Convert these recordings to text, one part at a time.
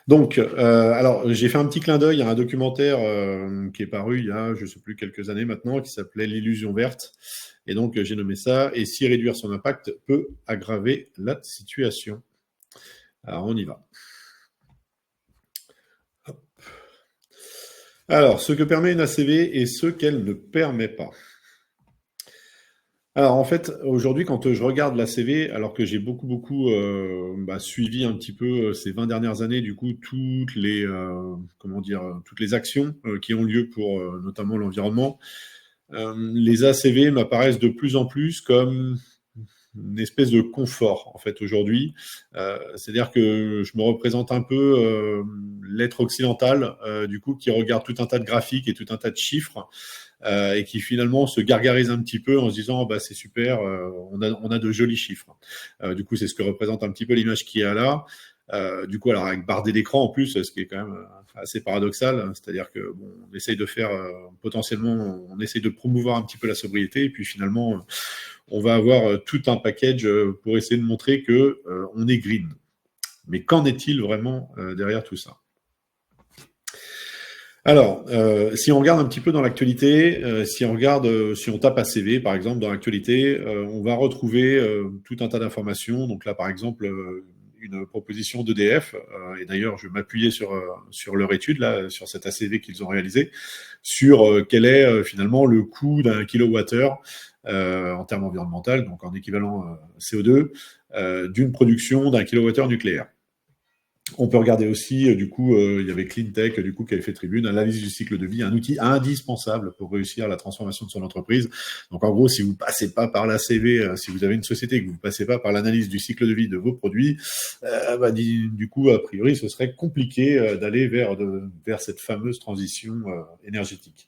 Donc, alors j'ai fait un petit clin d'œil à un documentaire qui est paru il y a, je sais plus, quelques années maintenant, qui s'appelait L'illusion verte. Et donc, j'ai nommé ça « Et si réduire son impact peut aggraver la situation ?» Alors, on y va. Hop. Alors, ce que permet une ACV et ce qu'elle ne permet pas. Alors en fait, aujourd'hui, quand je regarde la CV, alors que j'ai beaucoup suivi un petit peu ces 20 dernières années, du coup, toutes les comment dire, toutes les actions qui ont lieu pour notamment l'environnement, les ACV m'apparaissent de plus en plus comme une espèce de confort en fait aujourd'hui. C'est-à-dire que je me représente un peu l'être occidental, du coup, qui regarde tout un tas de graphiques et tout un tas de chiffres et qui finalement se gargarise un petit peu en se disant bah c'est super, on a de jolis chiffres. Du coup, c'est ce que représente un petit peu l'image qui est là. Du coup, alors avec bardé d'écran en plus, ce qui est quand même assez paradoxal, hein, c'est-à-dire que bon, on essaye de faire potentiellement, on essaye de promouvoir un petit peu la sobriété, et puis finalement, on va avoir tout un package pour essayer de montrer que on est green. Mais qu'en est-il vraiment derrière tout ça? Alors, si on regarde un petit peu dans l'actualité, si on regarde, si on tape ACV par exemple dans l'actualité, on va retrouver tout un tas d'informations. Donc là, par exemple, une proposition d'EDF, et d'ailleurs, je vais m'appuyer sur leur étude là, sur cette ACV qu'ils ont réalisée, sur quel est finalement le coût d'un kilowattheure en termes environnementaux, donc en équivalent CO2, d'une production d'un kilowattheure nucléaire. On peut regarder aussi, du coup, il y avait Cleantech, du coup, qui avait fait tribune, l'analyse du cycle de vie, un outil indispensable pour réussir la transformation de son entreprise. Donc, en gros, si vous passez pas par la CV, si vous avez une société et que vous passez pas par l'analyse du cycle de vie de vos produits, du coup, a priori, ce serait compliqué d'aller vers cette fameuse transition énergétique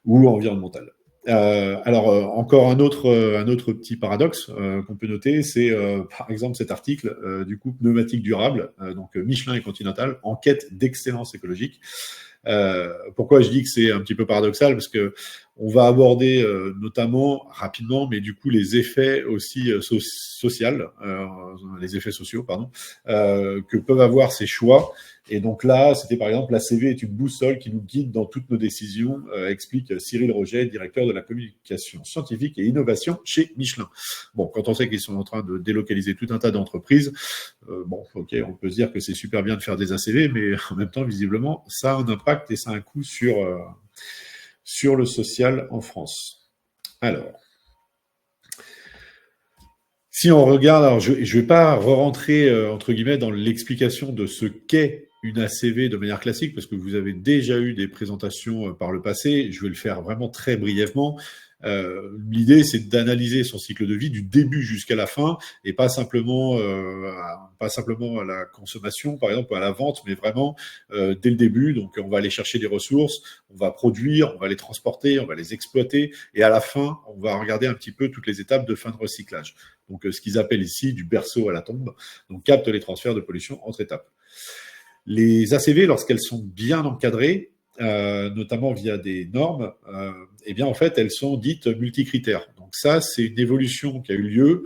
ou environnementale. Encore un autre petit paradoxe qu'on peut noter, c'est par exemple cet article du coup pneumatique durable, donc Michelin et Continental en quête d'excellence écologique. Pourquoi je dis que c'est un petit peu paradoxal? Parce que on va aborder notamment rapidement, mais du coup les effets aussi les effets sociaux, pardon, que peuvent avoir ces choix. Et donc là, c'était par exemple la CV est une boussole qui nous guide dans toutes nos décisions, explique Cyril Roget, directeur de la communication scientifique et innovation chez Michelin. Bon, quand on sait qu'ils sont en train de délocaliser tout un tas d'entreprises, bon, ok, on peut se dire que c'est super bien de faire des ACV, mais en même temps, visiblement, ça a un impact et ça a un coût sur le social en France. Alors, si on regarde, alors je ne vais pas re-rentrer entre guillemets dans l'explication de ce qu'est une ACV de manière classique, parce que vous avez déjà eu des présentations par le passé. Je vais le faire vraiment très brièvement. L'idée, c'est d'analyser son cycle de vie du début jusqu'à la fin, et pas simplement à la consommation, par exemple, à la vente, mais vraiment dès le début. Donc, on va aller chercher des ressources, on va produire, on va les transporter, on va les exploiter, et à la fin, on va regarder un petit peu toutes les étapes de fin de recyclage. Donc, ce qu'ils appellent ici du berceau à la tombe. Donc, capte les transferts de pollution entre étapes. Les ACV, lorsqu'elles sont bien encadrées, notamment via des normes, eh bien en fait elles sont dites multicritères. Donc ça, c'est une évolution qui a eu lieu,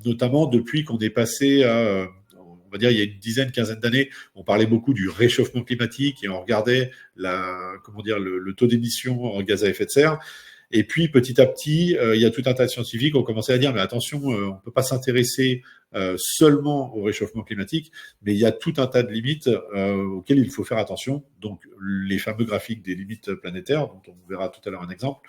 notamment depuis qu'on est passé à, on va dire il y a une dizaine, quinzaine d'années, on parlait beaucoup du réchauffement climatique et on regardait le taux d'émission en gaz à effet de serre. Et puis petit à petit, il y a tout un tas de scientifiques qui ont commencé à dire mais attention, on ne peut pas s'intéresser seulement au réchauffement climatique, mais il y a tout un tas de limites auxquelles il faut faire attention. Donc les fameux graphiques des limites planétaires, dont on verra tout à l'heure un exemple.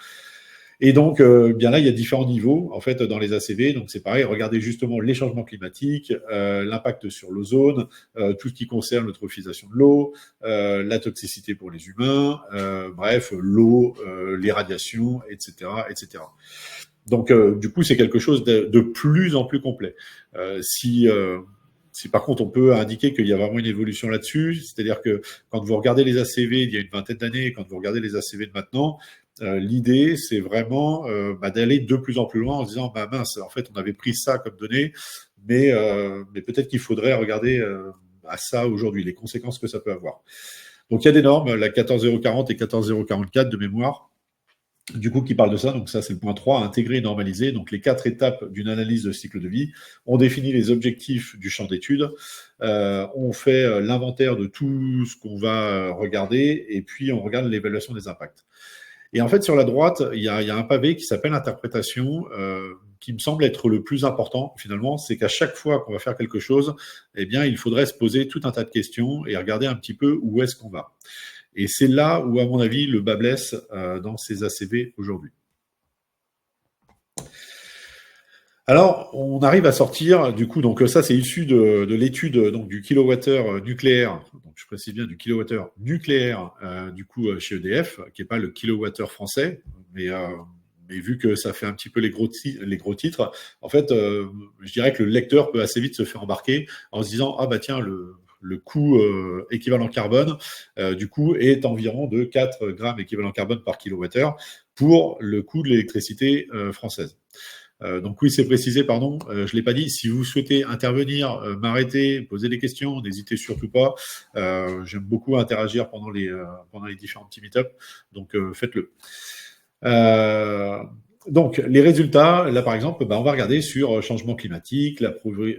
Et donc, bien là, il y a différents niveaux en fait dans les ACV. Donc c'est pareil, regardez justement les changements climatiques, l'impact sur l'ozone, tout ce qui concerne l'eutrophisation de l'eau, la toxicité pour les humains, bref, l'eau, les radiations, etc., etc. Donc, du coup, c'est quelque chose de plus en plus complet. Si par contre on peut indiquer qu'il y a vraiment une évolution là-dessus, c'est-à-dire que quand vous regardez les ACV il y a une vingtaine d'années et quand vous regardez les ACV de maintenant, l'idée c'est vraiment d'aller de plus en plus loin en se disant bah mince, en fait on avait pris ça comme données, mais peut-être qu'il faudrait regarder à ça aujourd'hui, les conséquences que ça peut avoir. Donc il y a des normes, la 14040 et 14044 de mémoire, du coup, qui parle de ça. Donc ça, c'est le point 3, intégrer et normaliser. Donc les 4 étapes d'une analyse de cycle de vie. On définit les objectifs du champ d'étude. On fait l'inventaire de tout ce qu'on va regarder. Et puis, on regarde l'évaluation des impacts. Et en fait, sur la droite, il y a un pavé qui s'appelle interprétation, qui me semble être le plus important, finalement. C'est qu'à chaque fois qu'on va faire quelque chose, eh bien, il faudrait se poser tout un tas de questions et regarder un petit peu où est-ce qu'on va. Et c'est là où, à mon avis, le bât blesse dans ces ACV aujourd'hui. Alors, on arrive à sortir, du coup, donc ça c'est issu de l'étude donc du kilowattheure nucléaire, donc je précise bien du kilowattheure nucléaire, du coup chez EDF, qui est pas le kilowattheure français, mais vu que ça fait un petit peu les gros titres, en fait, je dirais que le lecteur peut assez vite se faire embarquer en se disant ah bah tiens le coût équivalent carbone, du coup, est environ de 4 grammes équivalent carbone par kilowattheure pour le coût de l'électricité française. Donc oui, c'est précisé, pardon, je ne l'ai pas dit. Si vous souhaitez intervenir, m'arrêter, poser des questions, n'hésitez surtout pas. J'aime beaucoup interagir pendant les différents petits meet-up, donc faites-le. Donc, les résultats, là par exemple, on va regarder sur changement climatique,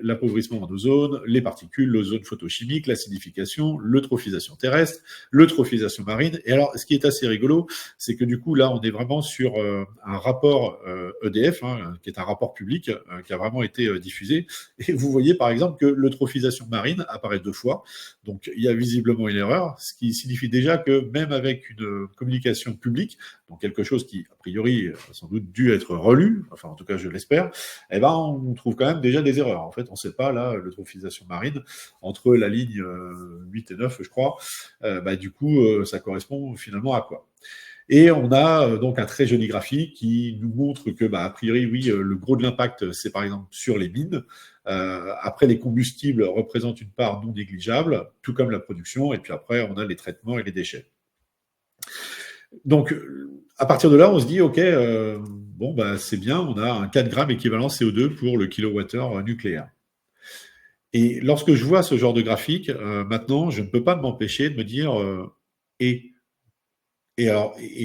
l'appauvrissement en ozone, les particules, l'ozone photochimique, l'acidification, l'eutrophisation terrestre, l'eutrophisation marine. Et alors, ce qui est assez rigolo, c'est que du coup, là, on est vraiment sur un rapport EDF, qui est un rapport public, qui a vraiment été diffusé. Et vous voyez par exemple que l'eutrophisation marine apparaît 2 fois. Donc, il y a visiblement une erreur, ce qui signifie déjà que même avec une communication publique, donc quelque chose qui, a priori, sans doute dû être relu, enfin en tout cas je l'espère, eh ben on trouve quand même déjà des erreurs. En fait, on ne sait pas là l'eutrophisation marine entre la ligne 8 et 9, je crois. Du coup, ça correspond finalement à quoi? Et on a donc un très joli graphique qui nous montre que, a priori, oui, le gros de l'impact, c'est par exemple sur les mines. Après, les combustibles représentent une part non négligeable, tout comme la production. Et puis après, on a les traitements et les déchets. Donc, à partir de là, on se dit, OK, c'est bien, on a un 4 grammes équivalent CO2 pour le kilowattheure nucléaire. Et lorsque je vois ce genre de graphique, maintenant, je ne peux pas m'empêcher de me dire, et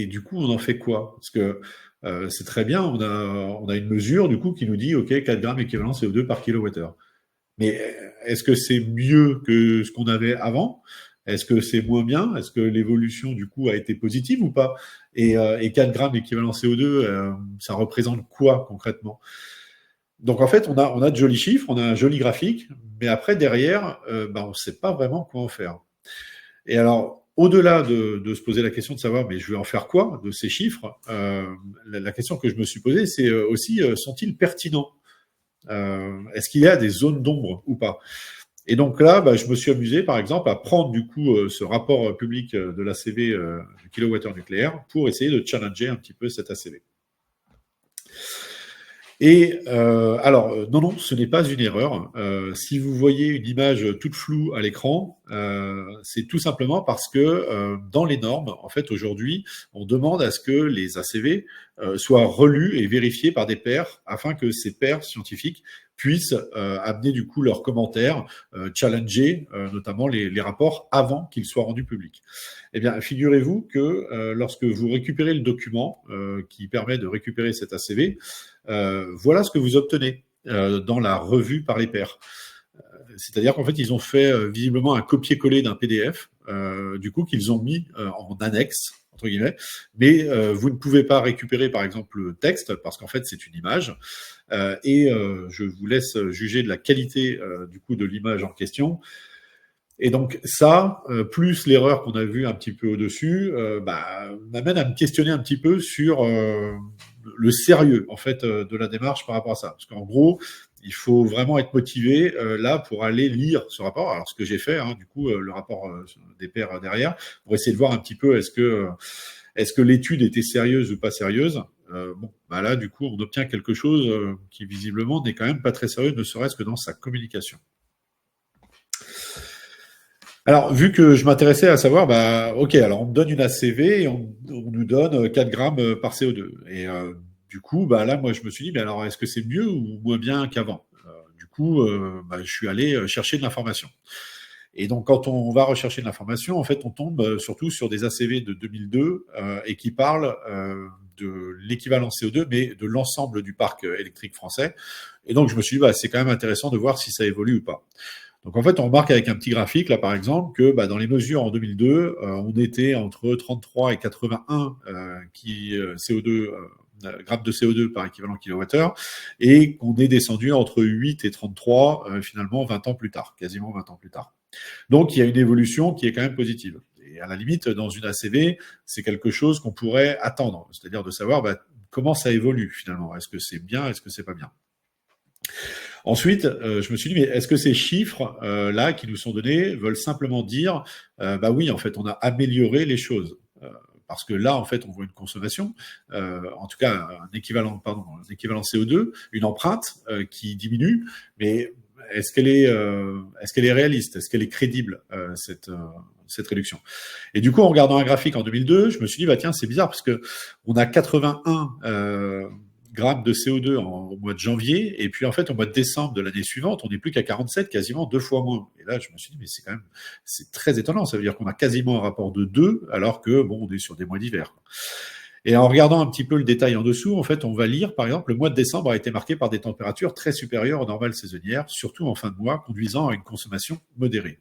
du coup, on en fait quoi? Parce que c'est très bien, on a une mesure du coup qui nous dit, OK, 4 grammes équivalent CO2 par kilowattheure. Mais est-ce que c'est mieux que ce qu'on avait avant? Est-ce que c'est moins bien? Est-ce que l'évolution, du coup, a été positive ou pas? Et 4 grammes équivalent CO2, ça représente quoi concrètement? Donc, en fait, on a de jolis chiffres, on a un joli graphique, mais après, derrière, on ne sait pas vraiment quoi en faire. Et alors, au-delà de se poser la question de savoir, mais je vais en faire quoi de ces chiffres, la question que je me suis posée, c'est aussi, sont-ils pertinents? Est-ce qu'il y a des zones d'ombre ou pas? Et donc là, je me suis amusé, par exemple, à prendre du coup ce rapport public de l'ACV du kilowattheure nucléaire pour essayer de challenger un petit peu cet ACV. Et alors, non, ce n'est pas une erreur. Si vous voyez une image toute floue à l'écran, c'est tout simplement parce que dans les normes, en fait, aujourd'hui, on demande à ce que les ACV soient relus et vérifiés par des pairs afin que ces pairs scientifiques puissent amener du coup leurs commentaires, challenger notamment les rapports avant qu'ils soient rendus publics. Eh bien, figurez-vous que lorsque vous récupérez le document qui permet de récupérer cet ACV, voilà ce que vous obtenez dans la revue par les pairs. C'est-à-dire qu'en fait, ils ont fait visiblement un copier-coller d'un PDF, du coup, qu'ils ont mis en annexe, entre guillemets, mais vous ne pouvez pas récupérer, par exemple, le texte, parce qu'en fait, c'est une image, et je vous laisse juger de la qualité, du coup, de l'image en question. Et donc ça, plus l'erreur qu'on a vue un petit peu au-dessus, m'amène à me questionner un petit peu sur le sérieux en fait de la démarche par rapport à ça. Parce qu'en gros, il faut vraiment être motivé là pour aller lire ce rapport. Alors ce que j'ai fait, du coup, le rapport des pairs derrière, pour essayer de voir un petit peu est-ce que l'étude était sérieuse ou pas sérieuse. Là, du coup, on obtient quelque chose qui visiblement n'est quand même pas très sérieux, ne serait-ce que dans sa communication. Alors, vu que je m'intéressais à savoir, OK, alors on me donne une ACV et on nous donne 4 grammes par CO2. Et du coup, là, moi, je me suis dit, mais alors, est-ce que c'est mieux ou moins bien qu'avant? Du coup, je suis allé chercher de l'information. Et donc, quand on va rechercher de l'information, en fait, on tombe surtout sur des ACV de 2002 et qui parlent de l'équivalent CO2, mais de l'ensemble du parc électrique français. Et donc, je me suis dit, bah, c'est quand même intéressant de voir si ça évolue ou pas. Donc, en fait, on remarque avec un petit graphique, là, par exemple, que bah, dans les mesures en 2002, on était entre 33 et 81 CO2 grammes de CO2 par équivalent kilowattheure, et qu'on est descendu entre 8 et 33 finalement 20 ans plus tard, quasiment 20 ans plus tard. Donc il y a une évolution qui est quand même positive. Et à la limite, dans une ACV, c'est quelque chose qu'on pourrait attendre, c'est-à-dire de savoir bah, comment ça évolue finalement. Est-ce que c'est bien, est-ce que c'est pas bien? Ensuite, je me suis dit, mais est-ce que ces chiffres là qui nous sont donnés veulent simplement dire, bah oui, en fait, on a amélioré les choses parce que là, en fait, on voit une consommation, en tout cas un équivalent CO2, une empreinte qui diminue, mais est-ce qu'elle est réaliste, est-ce qu'elle est crédible cette réduction? Et du coup, en regardant un graphique en 2002, je me suis dit, bah tiens, c'est bizarre parce que on a 81 grammes de CO2 au mois de janvier, et puis en fait, au mois de décembre de l'année suivante, on n'est plus qu'à 47, quasiment 2 fois moins. Et là, je me suis dit, mais c'est quand même, c'est très étonnant. Ça veut dire qu'on a quasiment un rapport de 2, alors que, bon, on est sur des mois d'hiver. Et en regardant un petit peu le détail en dessous, en fait, on va lire, par exemple, le mois de décembre a été marqué par des températures très supérieures aux normales saisonnières, surtout en fin de mois, conduisant à une consommation modérée.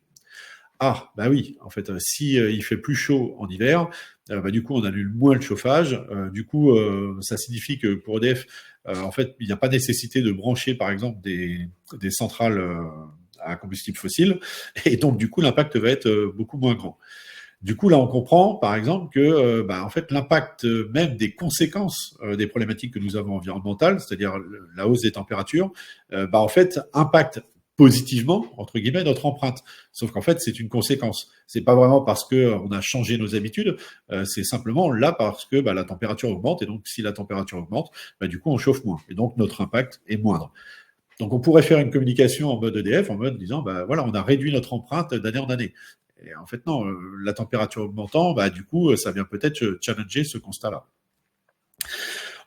Ah, bah oui, en fait, si il fait plus chaud en hiver, bah, du coup, on annule moins le chauffage. Du coup, ça signifie que pour EDF, en fait, il n'y a pas nécessité de brancher, par exemple, des centrales à combustible fossile. Et donc, du coup, l'impact va être beaucoup moins grand. Du coup, là, on comprend, par exemple, que bah, en fait, l'impact même des conséquences des problématiques que nous avons environnementales, c'est-à-dire la hausse des températures, bah, en fait, impacte positivement, entre guillemets, notre empreinte. Sauf qu'en fait, c'est une conséquence. C'est pas vraiment parce que on a changé nos habitudes, c'est simplement là parce que bah, la température augmente, et donc si la température augmente, bah, du coup, on chauffe moins, et donc notre impact est moindre. Donc, on pourrait faire une communication en mode EDF, en mode disant, bah voilà, on a réduit notre empreinte d'année en année. Et en fait, non, la température augmentant, bah du coup, ça vient peut-être challenger ce constat-là.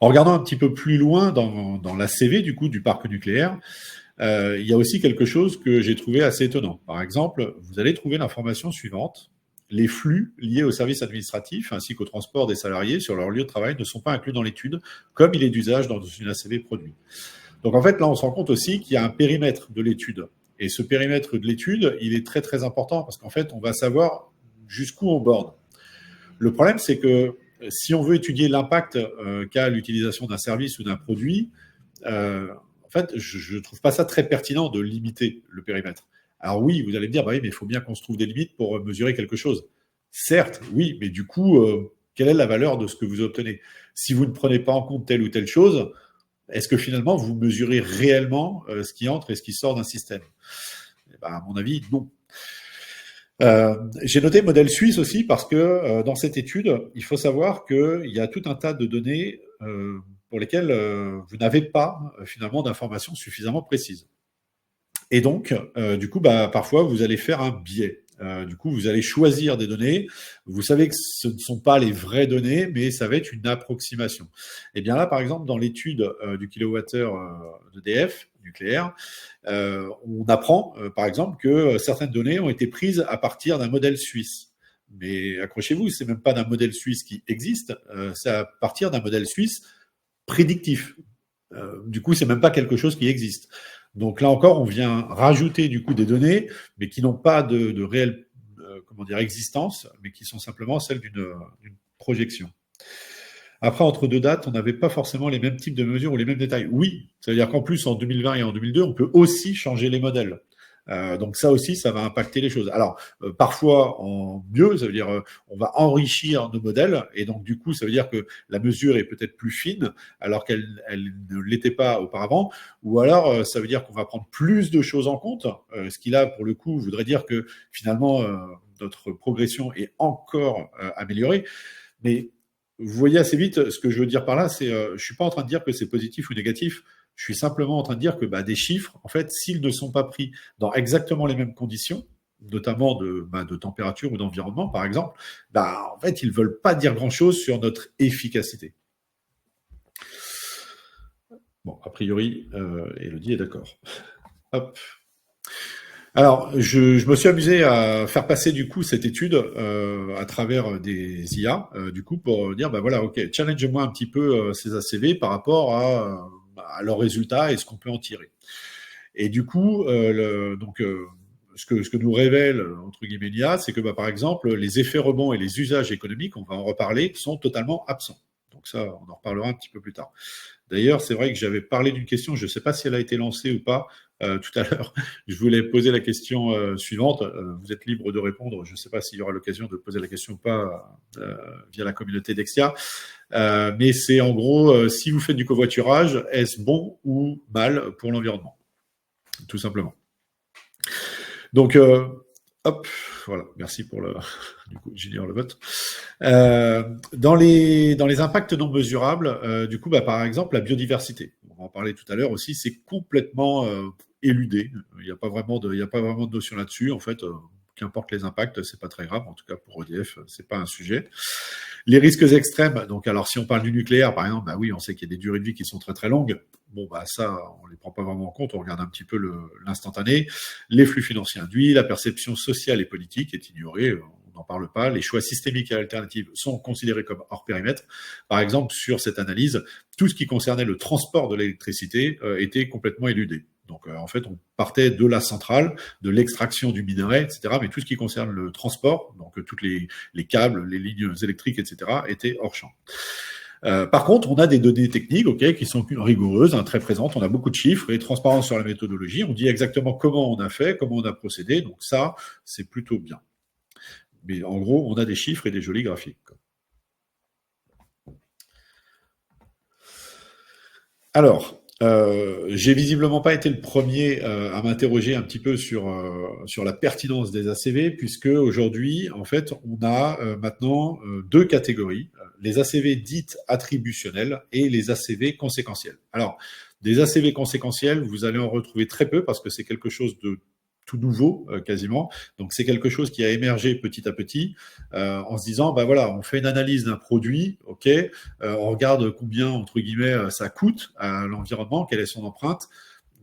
En regardant un petit peu plus loin dans la CV du coup du parc nucléaire, il y a aussi quelque chose que j'ai trouvé assez étonnant. Par exemple, vous allez trouver l'information suivante. Les flux liés aux services administratifs ainsi qu'au transport des salariés sur leur lieu de travail ne sont pas inclus dans l'étude, comme il est d'usage dans une ACV produit. Donc en fait, là, on se rend compte aussi qu'il y a un périmètre de l'étude. Et ce périmètre de l'étude, il est très très important parce qu'en fait, on va savoir jusqu'où on borne. Le problème, c'est que si on veut étudier l'impact qu'a l'utilisation d'un service ou d'un produit, en fait, je ne trouve pas ça très pertinent de limiter le périmètre. Alors oui, vous allez me dire, bah oui, mais il faut bien qu'on se trouve des limites pour mesurer quelque chose. Certes, oui, mais du coup, quelle est la valeur de ce que vous obtenez? Si vous ne prenez pas en compte telle ou telle chose, est-ce que finalement vous mesurez réellement ce qui entre et ce qui sort d'un système? Eh ben, à mon avis, non. J'ai noté modèle suisse aussi parce que dans cette étude, il faut savoir qu'il y a tout un tas de données pour lesquelles vous n'avez pas finalement d'informations suffisamment précises. Et donc, du coup, bah, parfois, vous allez faire un biais. Du coup, vous allez choisir des données. Vous savez que ce ne sont pas les vraies données, mais ça va être une approximation. Et bien là, par exemple, dans l'étude du kilowattheure d'EDF nucléaire, on apprend, par exemple, que certaines données ont été prises à partir d'un modèle suisse. Mais accrochez-vous, c'est même pas d'un modèle suisse qui existe, c'est à partir d'un modèle suisse prédictif. Du coup, c'est même pas quelque chose qui existe. Donc là encore, on vient rajouter du coup des données, mais qui n'ont pas de réelle comment dire, existence, mais qui sont simplement celles d'une projection. Après, entre deux dates, on n'avait pas forcément les mêmes types de mesures ou les mêmes détails. Oui, ça veut dire qu'en plus, en 2020 et en 2002, on peut aussi changer les modèles. Donc ça aussi, ça va impacter les choses. Alors, parfois en mieux, ça veut dire on va enrichir nos modèles, et donc du coup, ça veut dire que la mesure est peut-être plus fine, alors qu'elle ne l'était pas auparavant, ou alors ça veut dire qu'on va prendre plus de choses en compte, ce qui là, pour le coup, voudrait dire que finalement, notre progression est encore améliorée. Mais vous voyez assez vite ce que je veux dire par là, c'est je suis pas en train de dire que c'est positif ou négatif. Je suis simplement en train de dire que bah, des chiffres, en fait, s'ils ne sont pas pris dans exactement les mêmes conditions, notamment de température ou d'environnement, par exemple, bah, en fait, ils ne veulent pas dire grand-chose sur notre efficacité. Bon, a priori, Elodie est d'accord. Hop. Alors, je me suis amusé à faire passer du coup cette étude à travers des IA, du coup pour dire bah voilà, ok, challenge-moi un petit peu ces ACV par rapport à leurs résultats et ce qu'on peut en tirer. Et du coup, ce que nous révèle entre guillemets l'IA, c'est que bah, par exemple les effets rebonds et les usages économiques, on va en reparler, sont totalement absents. Donc ça, on en reparlera un petit peu plus tard. D'ailleurs, c'est vrai que j'avais parlé d'une question, je ne sais pas si elle a été lancée ou pas tout à l'heure. Je voulais poser la question suivante. Vous êtes libre de répondre. Je ne sais pas s'il y aura l'occasion de poser la question ou pas via la communauté Dexia. Mais c'est en gros, si vous faites du covoiturage, est-ce bon ou mal pour l'environnement? Tout simplement. Donc, hop, voilà, merci pour le, du coup, j'ignore le vote. Dans les impacts non mesurables, du coup, bah, par exemple, la biodiversité. On en parlait tout à l'heure aussi, c'est complètement éludé. Il n'y a pas vraiment de notion là-dessus. En fait, qu'importe les impacts, c'est pas très grave. En tout cas, pour EDF, c'est pas un sujet. Les risques extrêmes. Donc, alors, si on parle du nucléaire, par exemple, bah oui, on sait qu'il y a des durées de vie qui sont très très longues. Bon, bah ça, on les prend pas vraiment en compte. On regarde un petit peu l'instantané. Les flux financiers induits, la perception sociale et politique est ignorée. On n'en parle pas. Les choix systémiques et alternatifs sont considérés comme hors périmètre. Par exemple, sur cette analyse, tout ce qui concernait le transport de l'électricité était complètement éludé. Donc, en fait, on partait de la centrale, de l'extraction du minerai, etc. Mais tout ce qui concerne le transport, donc toutes les câbles, les lignes électriques, etc., étaient hors champ. Par contre, on a des données techniques, ok, qui sont rigoureuses, hein, très présentes. On a beaucoup de chiffres et transparence sur la méthodologie. On dit exactement comment on a fait, comment on a procédé. Donc ça, c'est plutôt bien. Mais en gros, on a des chiffres et des jolis graphiques. Alors, j'ai visiblement pas été le premier à m'interroger un petit peu sur la pertinence des ACV, puisque aujourd'hui, en fait, on a maintenant deux catégories, les ACV dites attributionnelles et les ACV conséquentielles. Alors, des ACV conséquentiels, vous allez en retrouver très peu parce que c'est quelque chose de tout nouveau quasiment. Donc c'est quelque chose qui a émergé petit à petit en se disant bah voilà, on fait une analyse d'un produit, ok, on regarde combien entre guillemets ça coûte à l'environnement, quelle est son empreinte,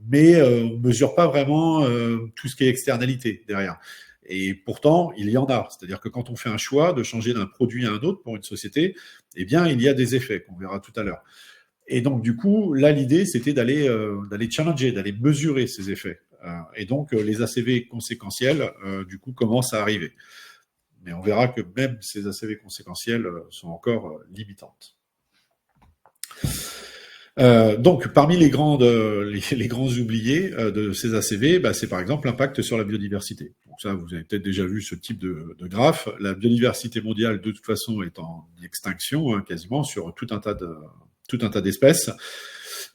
mais on mesure pas vraiment tout ce qui est externalité derrière. Et pourtant, il y en a. C'est-à-dire que quand on fait un choix de changer d'un produit à un autre pour une société, eh bien, il y a des effets qu'on verra tout à l'heure. Et donc, du coup, là, l'idée, c'était d'aller challenger, d'aller mesurer ces effets. Et donc, les ACV conséquentiels, du coup, commencent à arriver. Mais on verra que même ces ACV conséquentiels sont encore limitantes. Donc, parmi les grands oubliés de ces ACV, bah, c'est par exemple l'impact sur la biodiversité. Donc ça, vous avez peut-être déjà vu ce type de graphe. La biodiversité mondiale, de toute façon, est en extinction quasiment sur tout un tas d'espèces.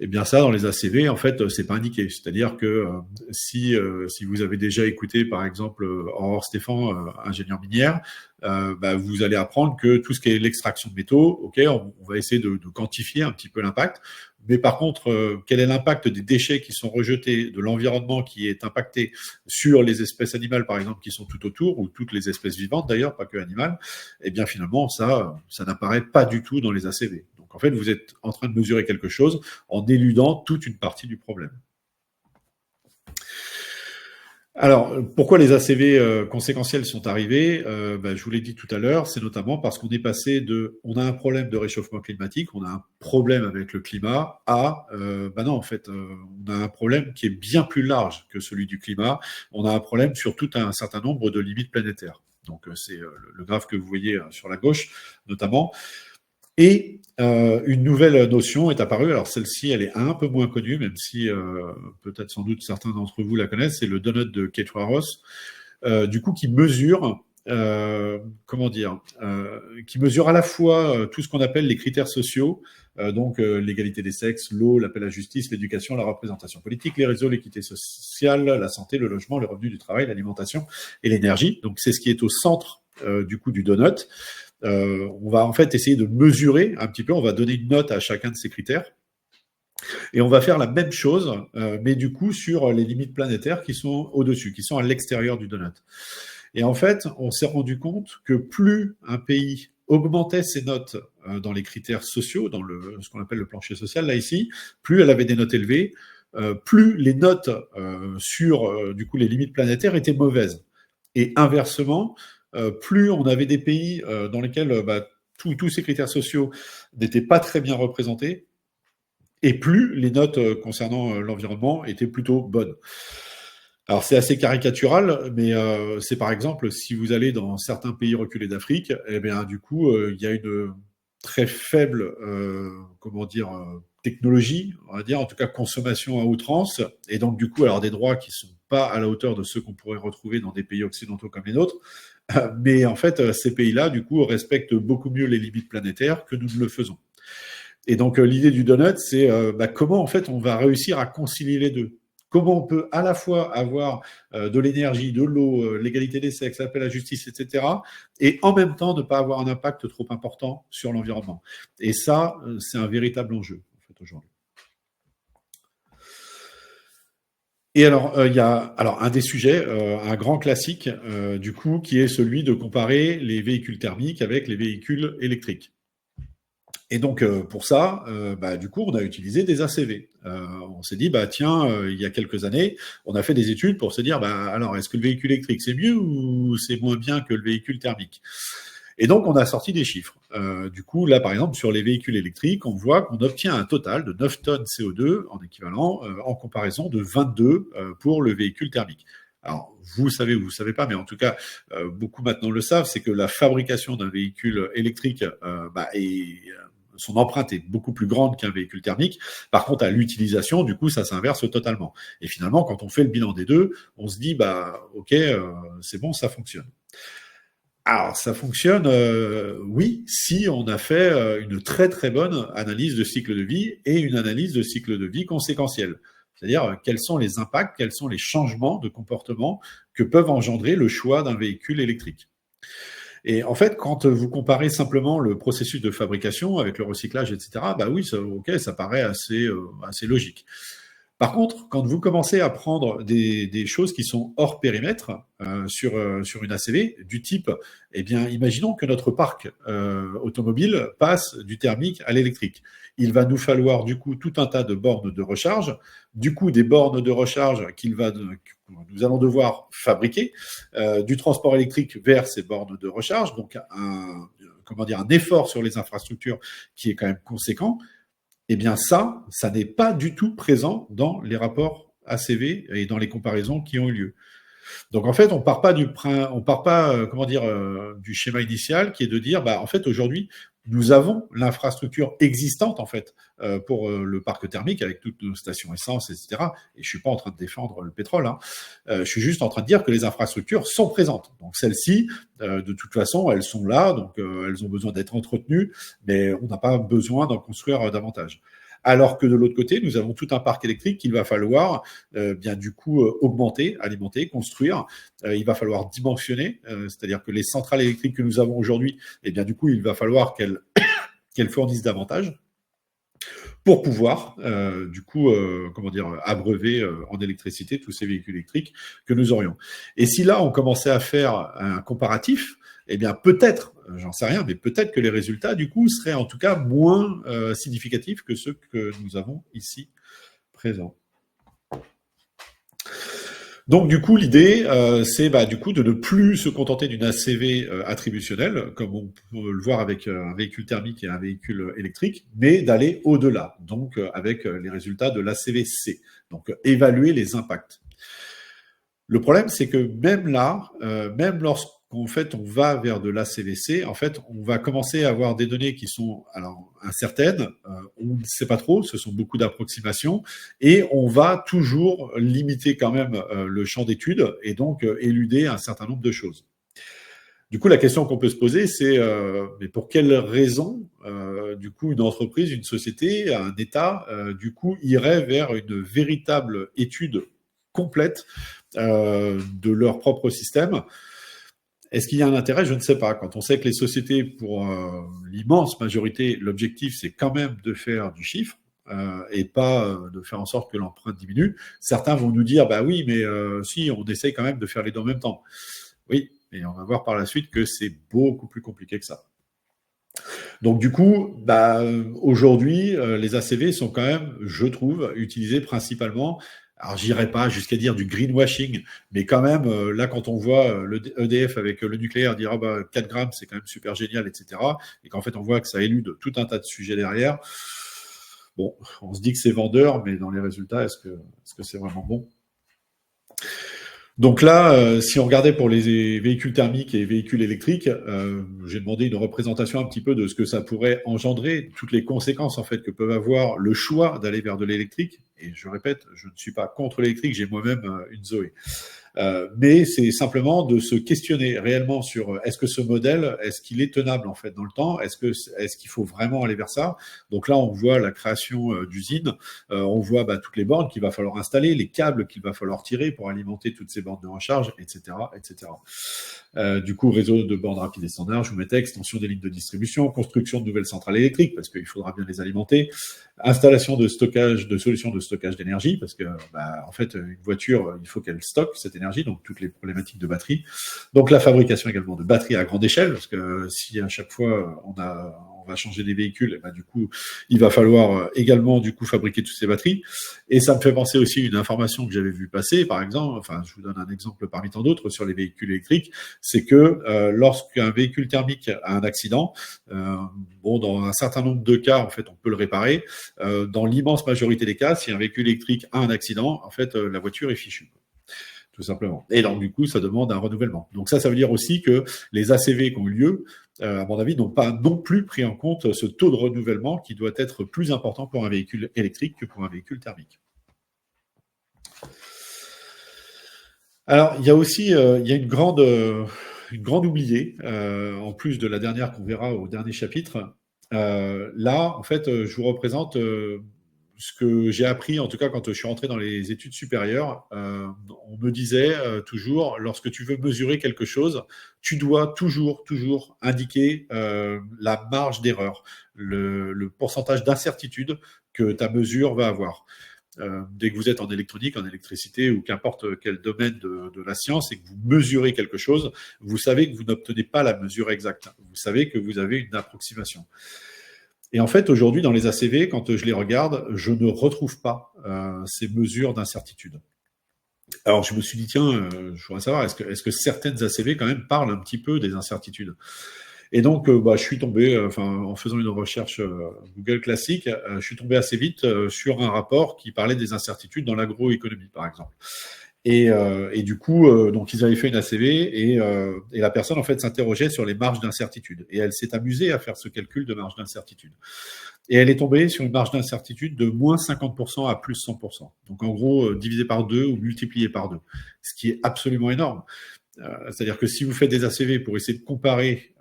Et bien ça, dans les ACV, en fait, c'est pas indiqué. C'est-à-dire que si vous avez déjà écouté, par exemple, Aurore Stéphane, ingénieur minière, bah, vous allez apprendre que tout ce qui est l'extraction de métaux, ok, on va essayer de quantifier un petit peu l'impact. Mais par contre, quel est l'impact des déchets qui sont rejetés, de l'environnement qui est impacté sur les espèces animales, par exemple, qui sont tout autour, ou toutes les espèces vivantes d'ailleurs, pas que animales, eh bien finalement, ça n'apparaît pas du tout dans les ACV. Donc en fait, vous êtes en train de mesurer quelque chose en éludant toute une partie du problème. Alors, pourquoi les ACV conséquentiels sont arrivés Je vous l'ai dit tout à l'heure, c'est notamment parce qu'on est passé on a un problème de réchauffement climatique, on a un problème avec le climat, non, en fait, on a un problème qui est bien plus large que celui du climat. On a un problème sur tout un certain nombre de limites planétaires. Donc, c'est le graphe que vous voyez sur la gauche, notamment. Et une nouvelle notion est apparue. Alors celle-ci, elle est un peu moins connue, même si peut-être sans doute certains d'entre vous la connaissent. C'est le donut de Kate-Ross, du coup qui mesure, qui mesure à la fois tout ce qu'on appelle les critères sociaux, donc l'égalité des sexes, l'eau, l'appel à la justice, l'éducation, la représentation politique, les réseaux, l'équité sociale, la santé, le logement, le revenu du travail, l'alimentation et l'énergie. Donc c'est ce qui est au centre du coup du donut. On va en fait essayer de mesurer un petit peu, on va donner une note à chacun de ces critères, et on va faire la même chose, mais du coup sur les limites planétaires qui sont au-dessus, qui sont à l'extérieur du donut. Et en fait, on s'est rendu compte que plus un pays augmentait ses notes dans les critères sociaux, dans ce qu'on appelle le plancher social, là ici, plus elle avait des notes élevées, plus les notes sur du coup les limites planétaires étaient mauvaises. Et inversement, plus on avait des pays dans lesquels tous ces critères sociaux n'étaient pas très bien représentés, et plus les notes concernant l'environnement étaient plutôt bonnes. Alors c'est assez caricatural, mais c'est par exemple si vous allez dans certains pays reculés d'Afrique, eh bien du coup il y a une très faible technologie, on va dire en tout cas consommation à outrance, et donc du coup alors des droits qui sont pas à la hauteur de ceux qu'on pourrait retrouver dans des pays occidentaux comme les nôtres, mais en fait ces pays-là du coup respectent beaucoup mieux les limites planétaires que nous ne le faisons. Et donc l'idée du donut, c'est comment en fait on va réussir à concilier les deux. Comment on peut à la fois avoir de l'énergie, de l'eau, l'égalité des sexes, l'appel à la justice, etc., et en même temps ne pas avoir un impact trop important sur l'environnement. Et ça, c'est un véritable enjeu en fait, aujourd'hui. Et alors, il y a alors un des sujets, un grand classique, du coup, qui est celui de comparer les véhicules thermiques avec les véhicules électriques. Et donc pour ça, du coup, on a utilisé des ACV. On s'est dit, tiens, il y a quelques années, on a fait des études pour se dire, alors, est-ce que le véhicule électrique c'est mieux ou c'est moins bien que le véhicule thermique? Et donc on a sorti des chiffres. Du coup, là, par exemple, sur les véhicules électriques, on voit qu'on obtient un total de 9 tonnes CO2 en équivalent, en comparaison de 22 pour le véhicule thermique. Alors, vous savez pas, mais en tout cas, beaucoup maintenant le savent, c'est que la fabrication d'un véhicule électrique son empreinte est beaucoup plus grande qu'un véhicule thermique. Par contre, à l'utilisation, du coup, ça s'inverse totalement. Et finalement, quand on fait le bilan des deux, on se dit, ok, c'est bon, ça fonctionne. Alors, ça fonctionne, oui, si on a fait une très très bonne analyse de cycle de vie et une analyse de cycle de vie conséquentielle. C'est-à-dire, quels sont les impacts, quels sont les changements de comportement que peuvent engendrer le choix d'un véhicule électrique. Et en fait, quand vous comparez simplement le processus de fabrication avec le recyclage, etc., oui, ça paraît assez logique. Par contre, quand vous commencez à prendre des choses qui sont hors périmètre sur une ACV, du type, imaginons que notre parc automobile passe du thermique à l'électrique. Il va nous falloir du coup tout un tas de bornes de recharge, du coup des bornes de recharge nous allons devoir fabriquer, du transport électrique vers ces bornes de recharge, donc un effort sur les infrastructures qui est quand même conséquent. Eh bien ça n'est pas du tout présent dans les rapports ACV et dans les comparaisons qui ont eu lieu. Donc en fait, on part pas du schéma initial qui est de dire, en fait aujourd'hui, nous avons l'infrastructure existante en fait pour le parc thermique avec toutes nos stations essence, etc. Et je suis pas en train de défendre le pétrole, hein. Je suis juste en train de dire que les infrastructures sont présentes. Donc celles-ci, de toute façon, elles sont là, donc elles ont besoin d'être entretenues, mais on n'a pas besoin d'en construire davantage. Alors que de l'autre côté, nous avons tout un parc électrique qu'il va falloir augmenter, alimenter, construire. Il va falloir dimensionner, c'est-à-dire que les centrales électriques que nous avons aujourd'hui, il va falloir qu'elles fournissent davantage pour pouvoir abreuver en électricité tous ces véhicules électriques que nous aurions. Et si là on commençait à faire un comparatif, peut-être, j'en sais rien, mais peut-être que les résultats du coup seraient en tout cas moins significatifs que ceux que nous avons ici présents. Donc du coup, l'idée, c'est de ne plus se contenter d'une ACV attributionnelle, comme on peut le voir avec un véhicule thermique et un véhicule électrique, mais d'aller au-delà, donc avec les résultats de l'ACV-C, donc évaluer les impacts. Le problème, c'est que même là, même lorsqu'on on va vers de l'ACV-C, en fait, on va commencer à avoir des données qui sont incertaines, on ne sait pas trop, ce sont beaucoup d'approximations, et on va toujours limiter quand même le champ d'étude et donc éluder un certain nombre de choses. Du coup, la question qu'on peut se poser, c'est mais pour quelles raisons, du coup, une entreprise, une société, un État, du coup, irait vers une véritable étude complète de leur propre système? Est-ce qu'il y a un intérêt? Je ne sais pas. Quand on sait que les sociétés, pour l'immense majorité, l'objectif, c'est quand même de faire du chiffre et pas de faire en sorte que l'empreinte diminue, certains vont nous dire, oui, mais si, on essaye quand même de faire les deux en même temps. Oui, et on va voir par la suite que c'est beaucoup plus compliqué que ça. Donc du coup, aujourd'hui, les ACV sont quand même, je trouve, utilisés principalement. Alors j'irai pas jusqu'à dire du greenwashing, mais quand même, là quand on voit le EDF avec le nucléaire dire 4 grammes c'est quand même super génial, etc. Et qu'en fait on voit que ça élude tout un tas de sujets derrière. Bon, on se dit que c'est vendeur, mais dans les résultats, est-ce que c'est vraiment bon? Donc là, si on regardait pour les véhicules thermiques et véhicules électriques, j'ai demandé une représentation un petit peu de ce que ça pourrait engendrer, toutes les conséquences en fait que peuvent avoir le choix d'aller vers de l'électrique. Et je répète, je ne suis pas contre l'électrique, j'ai moi-même une Zoé. Mais c'est simplement de se questionner réellement sur est-ce que ce modèle, est-ce qu'il est tenable en fait dans le temps, est-ce qu'il faut vraiment aller vers ça. Donc là, on voit la création d'usines, on voit toutes les bornes qu'il va falloir installer, les câbles qu'il va falloir tirer pour alimenter toutes ces bornes de recharge, etc., etc. Du coup, réseau de bornes rapides et standards, je vous mettais extension des lignes de distribution, construction de nouvelles centrales électriques parce qu'il faudra bien les alimenter, installation de stockage, de solutions de stockage d'énergie parce que en fait une voiture, il faut qu'elle stocke cette énergie, donc toutes les problématiques de batterie. Donc la fabrication également de batteries à grande échelle parce que si à chaque fois on va changer des véhicules, du coup il va falloir également du coup fabriquer toutes ces batteries. Et ça me fait penser aussi à une information que j'avais vue passer, par exemple, enfin je vous donne un exemple parmi tant d'autres sur les véhicules électriques, c'est que lorsqu'un véhicule thermique a un accident, dans un certain nombre de cas, en fait, on peut le réparer. Dans l'immense majorité des cas, si un véhicule électrique a un accident, en fait, la voiture est fichue. Tout simplement. Et donc, du coup, ça demande un renouvellement. Donc ça veut dire aussi que les ACV qui ont eu lieu, à mon avis, n'ont pas non plus pris en compte ce taux de renouvellement qui doit être plus important pour un véhicule électrique que pour un véhicule thermique. Alors, il y a aussi il y a une grande oubliée, en plus de la dernière qu'on verra au dernier chapitre. Là, en fait, je vous représente ce que j'ai appris, en tout cas quand je suis rentré dans les études supérieures. On me disait toujours, lorsque tu veux mesurer quelque chose, tu dois toujours indiquer la marge d'erreur, le pourcentage d'incertitude que ta mesure va avoir. Dès que vous êtes en électronique, en électricité ou qu'importe quel domaine de la science et que vous mesurez quelque chose, vous savez que vous n'obtenez pas la mesure exacte. Vous savez que vous avez une approximation. Et en fait, aujourd'hui, dans les ACV, quand je les regarde, je ne retrouve pas ces mesures d'incertitude. Alors, je me suis dit, tiens, je voudrais savoir, est-ce que certaines ACV, quand même, parlent un petit peu des incertitudes? Et donc, je suis tombé, en faisant une recherche Google classique, je suis tombé assez vite sur un rapport qui parlait des incertitudes dans l'agroéconomie, par exemple. Et du coup, donc ils avaient fait une ACV et la personne en fait s'interrogeait sur les marges d'incertitude. Et elle s'est amusée à faire ce calcul de marge d'incertitude. Et elle est tombée sur une marge d'incertitude de moins 50% à plus 100%. Donc en gros, divisé par 2 ou multiplié par 2. Ce qui est absolument énorme. C'est-à-dire que si vous faites des ACV pour essayer de comparer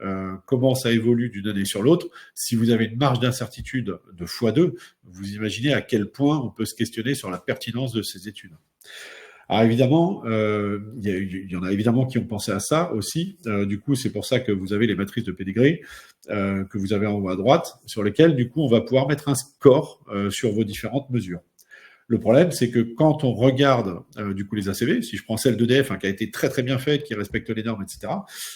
comment ça évolue d'une année sur l'autre, si vous avez une marge d'incertitude de x2, vous imaginez à quel point on peut se questionner sur la pertinence de ces études. Alors évidemment, il y en a évidemment qui ont pensé à ça aussi. Du coup, c'est pour ça que vous avez les matrices de pédigré que vous avez en haut à droite, sur lesquelles du coup on va pouvoir mettre un score sur vos différentes mesures. Le problème, c'est que quand on regarde du coup les ACV, si je prends celle d'EDF qui a été très bien faite, qui respecte les normes, etc.,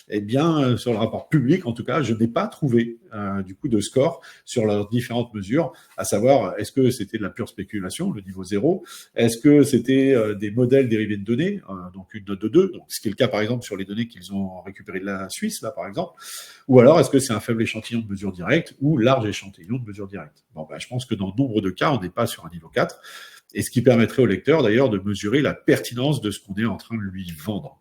eh bien sur le rapport public, en tout cas, je n'ai pas trouvé du coup de score sur leurs différentes mesures, à savoir est-ce que c'était de la pure spéculation, le niveau 0, est-ce que c'était des modèles dérivés de données, donc une note de 2, donc ce qui est le cas par exemple sur les données qu'ils ont récupérées de la Suisse, là par exemple, ou alors est-ce que c'est un faible échantillon de mesure directe ou large échantillon de mesure directe. Bon, je pense que dans nombre de cas, on n'est pas sur un niveau 4. Et ce qui permettrait au lecteur d'ailleurs de mesurer la pertinence de ce qu'on est en train de lui vendre.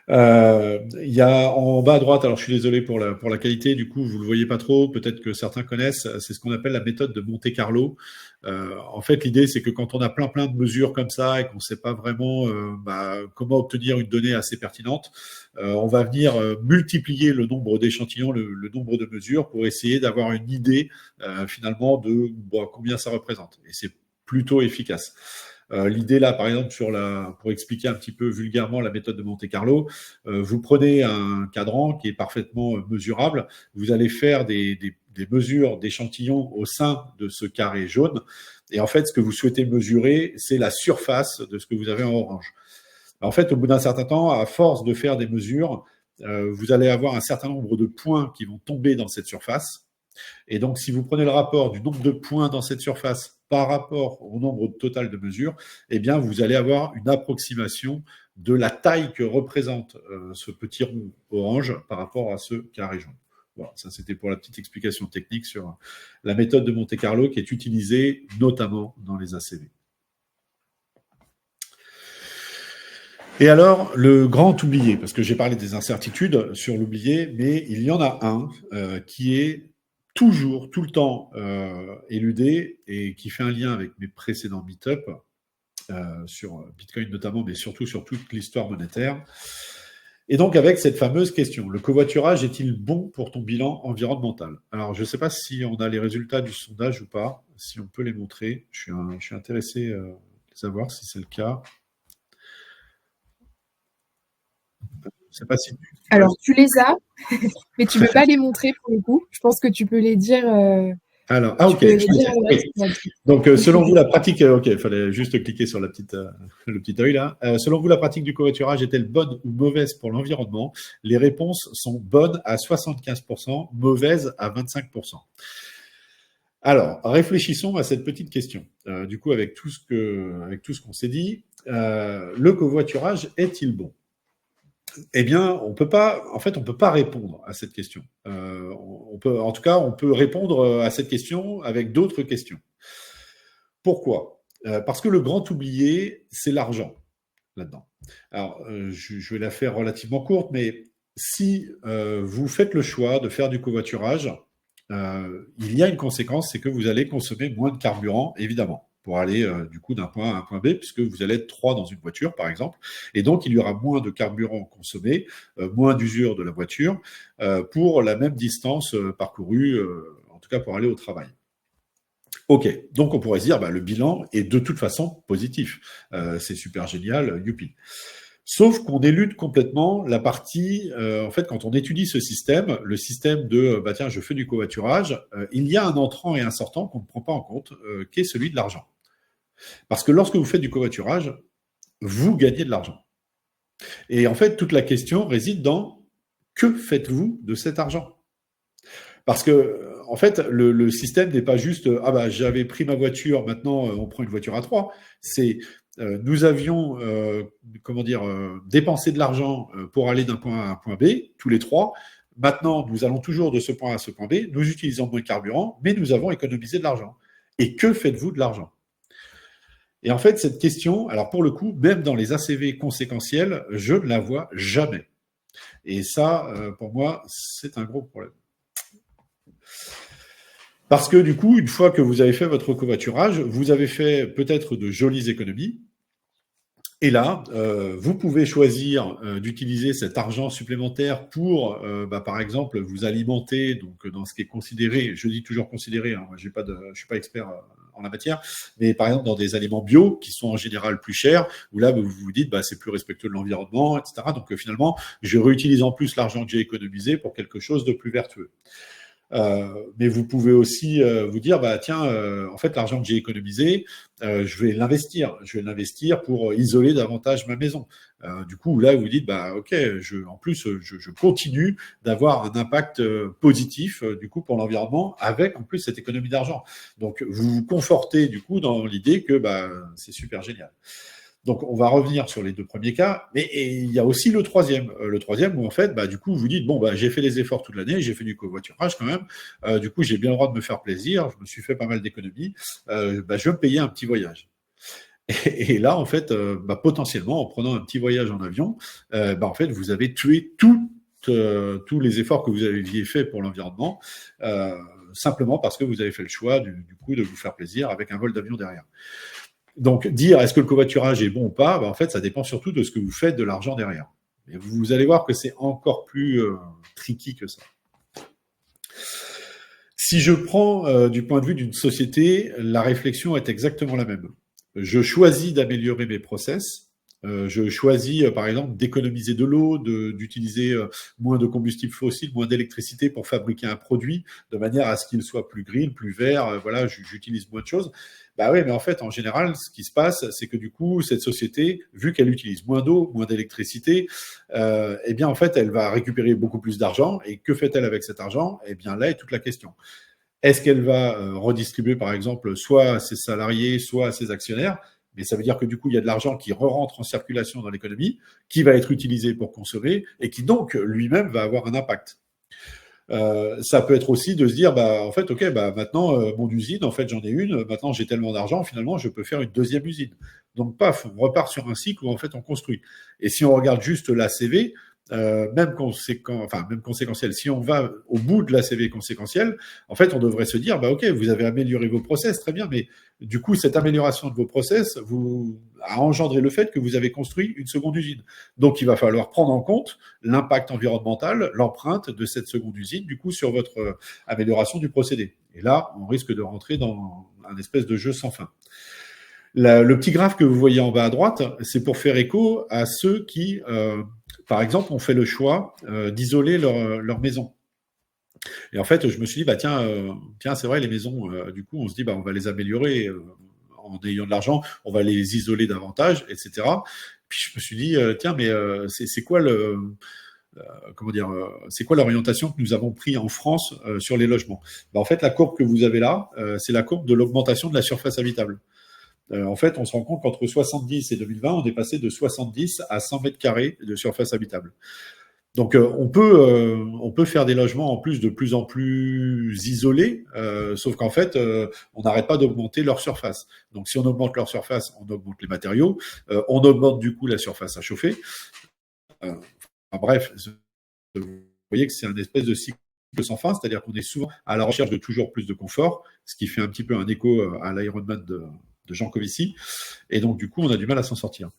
Il y a en bas à droite, alors je suis désolé pour la qualité, du coup vous le voyez pas trop, peut-être que certains connaissent, c'est ce qu'on appelle la méthode de Monte-Carlo. En fait, l'idée c'est que quand on a plein de mesures comme ça et qu'on ne sait pas vraiment comment obtenir une donnée assez pertinente, on va venir multiplier le nombre d'échantillons, le nombre de mesures pour essayer d'avoir une idée finalement de combien ça représente. Et c'est plutôt efficace. L'idée là, par exemple, pour expliquer un petit peu vulgairement la méthode de Monte-Carlo, vous prenez un cadran qui est parfaitement mesurable, vous allez faire des mesures d'échantillons au sein de ce carré jaune, et en fait, ce que vous souhaitez mesurer, c'est la surface de ce que vous avez en orange. En fait, au bout d'un certain temps, à force de faire des mesures, vous allez avoir un certain nombre de points qui vont tomber dans cette surface. Et donc, si vous prenez le rapport du nombre de points dans cette surface par rapport au nombre total de mesures, eh bien, vous allez avoir une approximation de la taille que représente ce petit rond orange par rapport à ce carré jaune. Voilà, ça c'était pour la petite explication technique sur la méthode de Monte-Carlo qui est utilisée notamment dans les ACV. Et alors, le grand oublié, parce que j'ai parlé des incertitudes sur l'oublié, mais il y en a un qui est toujours, tout le temps éludé et qui fait un lien avec mes précédents meet-up sur Bitcoin notamment, mais surtout sur toute l'histoire monétaire. Et donc avec cette fameuse question, le covoiturage est-il bon pour ton bilan environnemental? Alors je ne sais pas si on a les résultats du sondage ou pas, si on peut les montrer. Je suis intéressé de savoir si c'est le cas. Je sais pas si Alors tu les as, mais tu ne peux pas les montrer pour le coup. Je pense que tu peux les dire. Alors, ok. Oui. Donc, selon vous, la pratique, ok, il fallait juste cliquer sur le petit œil là. Selon vous, la pratique du covoiturage est-elle bonne ou mauvaise pour l'environnement? Les réponses sont bonnes à 75%, mauvaises à 25%. Alors, réfléchissons à cette petite question. Du coup, avec tout ce qu'on s'est dit, le covoiturage est-il bon? Eh bien, on peut pas répondre à cette question. On peut répondre à cette question avec d'autres questions. Pourquoi? Parce que le grand oublié, c'est l'argent là-dedans. Alors, je vais la faire relativement courte, mais si vous faites le choix de faire du covoiturage, il y a une conséquence, c'est que vous allez consommer moins de carburant, évidemment, pour aller du coup d'un point A à un point B, puisque vous allez être 3 dans une voiture, par exemple. Et donc, il y aura moins de carburant consommé, moins d'usure de la voiture, pour la même distance parcourue, en tout cas pour aller au travail. Ok, donc on pourrait se dire, le bilan est de toute façon positif. C'est super génial, youpi. Sauf qu'on élude complètement la partie, en fait, quand on étudie ce système, le système de, tiens, je fais du covoiturage, il y a un entrant et un sortant qu'on ne prend pas en compte, qui est celui de l'argent. Parce que lorsque vous faites du covoiturage, vous gagnez de l'argent. Et en fait, toute la question réside dans que faites-vous de cet argent? Parce que, en fait, le système n'est pas juste, j'avais pris ma voiture, maintenant on prend une voiture à 3. C'est nous avions dépensé de l'argent pour aller d'un point A à un point B, tous les 3. Maintenant, nous allons toujours de ce point A à ce point B, nous utilisons moins de carburant, mais nous avons économisé de l'argent. Et que faites-vous de l'argent? Et en fait, cette question, alors pour le coup, même dans les ACV conséquentiels, je ne la vois jamais. Et ça, pour moi, c'est un gros problème. Parce que du coup, une fois que vous avez fait votre covoiturage, vous avez fait peut-être de jolies économies. Et là, vous pouvez choisir d'utiliser cet argent supplémentaire pour, par exemple, vous alimenter donc dans ce qui est considéré, je dis toujours considéré, moi je suis pas expert en la matière, mais par exemple dans des aliments bio qui sont en général plus chers, où là vous vous dites c'est plus respectueux de l'environnement, etc. Donc finalement, je réutilise en plus l'argent que j'ai économisé pour quelque chose de plus vertueux. Mais vous pouvez aussi vous dire, en fait, l'argent que j'ai économisé, je vais l'investir pour isoler davantage ma maison. Du coup, là, vous dites, ok, je continue d'avoir un impact positif, du coup, pour l'environnement, avec en plus cette économie d'argent. Donc, vous vous confortez, du coup, dans l'idée que c'est super génial. Donc, on va revenir sur les deux premiers cas, mais il y a aussi le troisième. Le troisième où, en fait, du coup, vous dites, j'ai fait des efforts toute l'année, j'ai fait du covoiturage quand même, du coup, j'ai bien le droit de me faire plaisir, je me suis fait pas mal d'économies, je vais me payer un petit voyage. Et là, en fait, potentiellement, en prenant un petit voyage en avion, en fait, vous avez tué tous les efforts que vous aviez faits pour l'environnement, simplement parce que vous avez fait le choix, du coup, de vous faire plaisir avec un vol d'avion derrière. Donc, dire est-ce que le covoiturage est bon ou pas, en fait, ça dépend surtout de ce que vous faites de l'argent derrière. Et vous allez voir que c'est encore plus tricky que ça. Si je prends du point de vue d'une société, la réflexion est exactement la même. Je choisis d'améliorer mes process Je choisis, par exemple, d'économiser de l'eau, d'utiliser moins de combustibles fossiles, moins d'électricité pour fabriquer un produit, de manière à ce qu'il soit plus green, plus vert. Voilà, j'utilise moins de choses. Bah oui, mais en fait, en général, ce qui se passe, c'est que du coup, cette société, vu qu'elle utilise moins d'eau, moins d'électricité, eh bien, en fait, elle va récupérer beaucoup plus d'argent. Et que fait-elle avec cet argent? Eh bien, là est toute la question. Est-ce qu'elle va redistribuer, par exemple, soit à ses salariés, soit à ses actionnaires? Mais ça veut dire que du coup, il y a de l'argent qui re-rentre en circulation dans l'économie, qui va être utilisé pour consommer et qui donc lui-même va avoir un impact. Ça peut être aussi de se dire, bah, en fait, ok, bah, maintenant, mon usine, en fait, j'en ai une, maintenant j'ai tellement d'argent, finalement, je peux faire une deuxième usine. Donc, paf, on repart sur un cycle où, en fait, on construit. Et si on regarde juste l'ACV, même conséquentiel, si on va au bout de l'ACV conséquentiel, en fait, on devrait se dire, bah, ok, vous avez amélioré vos process, très bien, mais du coup, cette amélioration de vos process a engendré le fait que vous avez construit une seconde usine. Donc, il va falloir prendre en compte l'impact environnemental, l'empreinte de cette seconde usine, du coup, sur votre amélioration du procédé. Et là, on risque de rentrer dans un espèce de jeu sans fin. Le petit graphe que vous voyez en bas à droite, c'est pour faire écho à ceux qui, par exemple, ont fait le choix d'isoler leur maison. Et en fait, je me suis dit, bah tiens, c'est vrai, les maisons, du coup, on se dit, bah on va les améliorer en ayant de l'argent, on va les isoler davantage, etc. Puis je me suis dit, tiens, mais c'est quoi comment dire, c'est quoi l'orientation que nous avons pris en France sur les logements? Bah, en fait, la courbe que vous avez là, c'est la courbe de l'augmentation de la surface habitable. En fait, on se rend compte qu'entre 70 et 2020, on est passé de 70 à 100 mètres carrés de surface habitable. Donc, on peut faire des logements en plus en plus isolés, sauf qu'en fait, on n'arrête pas d'augmenter leur surface. Donc, si on augmente leur surface, on augmente les matériaux, on augmente du coup la surface à chauffer. Bref, vous voyez que c'est un espèce de cycle sans fin, c'est-à-dire qu'on est souvent à la recherche de toujours plus de confort, ce qui fait un petit peu un écho à l'Ironman de Jean Covici. Et donc, du coup, on a du mal à s'en sortir.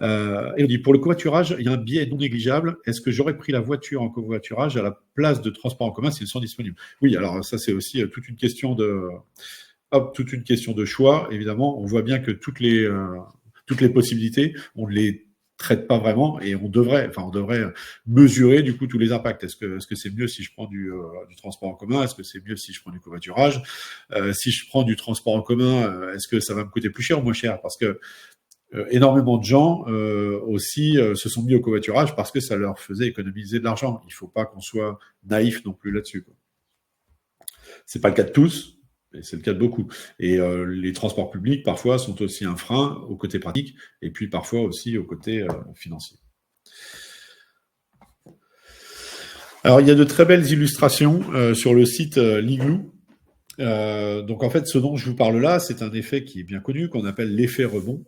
Et on dit, pour le covoiturage, il y a un biais non négligeable. Est-ce que j'aurais pris la voiture en covoiturage à la place de transport en commun s'ils sont disponibles? Oui, alors ça, c'est aussi toute une question de choix. Évidemment, on voit bien que toutes les possibilités, on ne les traite pas vraiment et on devrait mesurer du coup tous les impacts. Est-ce que c'est mieux si je prends du transport en commun? Est-ce que c'est mieux si je prends du covoiturage? Si je prends du transport en commun, est-ce que ça va me coûter plus cher ou moins cher? Parce que énormément de gens aussi se sont mis au covoiturage parce que ça leur faisait économiser de l'argent. Il ne faut pas qu'on soit naïf non plus là-dessus. C'est pas le cas de tous, mais c'est le cas de beaucoup. Et les transports publics, parfois, sont aussi un frein au côté pratique et puis parfois aussi au côté financier. Alors, il y a de très belles illustrations sur le site Ligloo. Donc, en fait, ce dont je vous parle là, c'est un effet qui est bien connu, qu'on appelle l'effet rebond.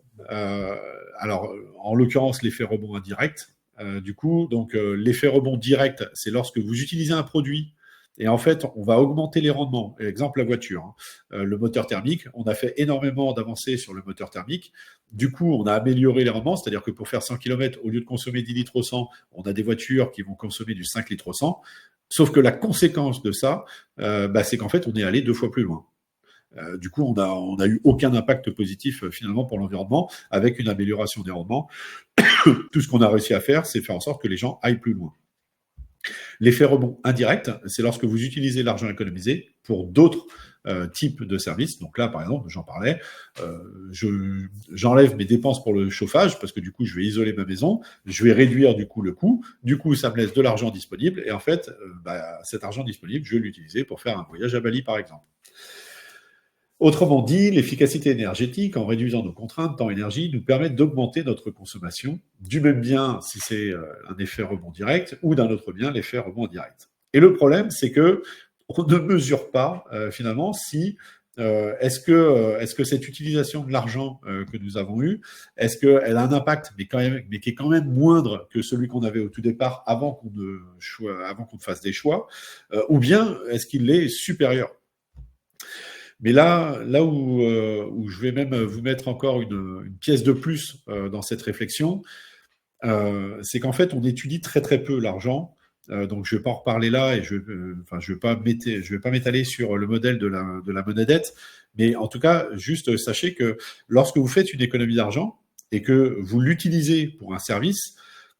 Alors, en l'occurrence, l'effet rebond indirect. Du coup, donc l'effet rebond direct, c'est lorsque vous utilisez un produit et en fait, on va augmenter les rendements. Exemple, la voiture, le moteur thermique. On a fait énormément d'avancées sur le moteur thermique. Du coup, on a amélioré les rendements, c'est-à-dire que pour faire 100 km, au lieu de consommer 10 litres au 100, on a des voitures qui vont consommer du 5 litres au 100. Sauf que la conséquence de ça, c'est qu'en fait, on est allé 2 fois plus loin. Du coup, on a eu aucun impact positif finalement pour l'environnement avec une amélioration des rendements. Tout ce qu'on a réussi à faire, c'est faire en sorte que les gens aillent plus loin. L'effet rebond indirect, c'est lorsque vous utilisez l'argent économisé pour d'autres types de services. Donc là, par exemple, j'en parlais, j'enlève mes dépenses pour le chauffage parce que du coup, je vais isoler ma maison, je vais réduire du coup le coût. Du coup, ça me laisse de l'argent disponible et en fait, cet argent disponible, je vais l'utiliser pour faire un voyage à Bali, par exemple. Autrement dit, l'efficacité énergétique, en réduisant nos contraintes, temps, énergie, nous permet d'augmenter notre consommation du même bien si c'est un effet rebond direct ou d'un autre bien l'effet rebond indirect. Et le problème, c'est que on ne mesure pas finalement si est-ce que cette utilisation de l'argent que nous avons eu, est-ce qu'elle a un impact, mais qui est quand même moindre que celui qu'on avait au tout départ avant qu'on ne fasse des choix, ou bien est-ce qu'il est supérieur? Mais là où je vais même vous mettre encore une pièce de plus dans cette réflexion, c'est qu'en fait, on étudie très très peu l'argent. Donc, je ne vais pas en reparler là et je vais pas m'étaler sur le modèle de la monnaie dette. Mais en tout cas, juste sachez que lorsque vous faites une économie d'argent, et que vous l'utilisez pour un service,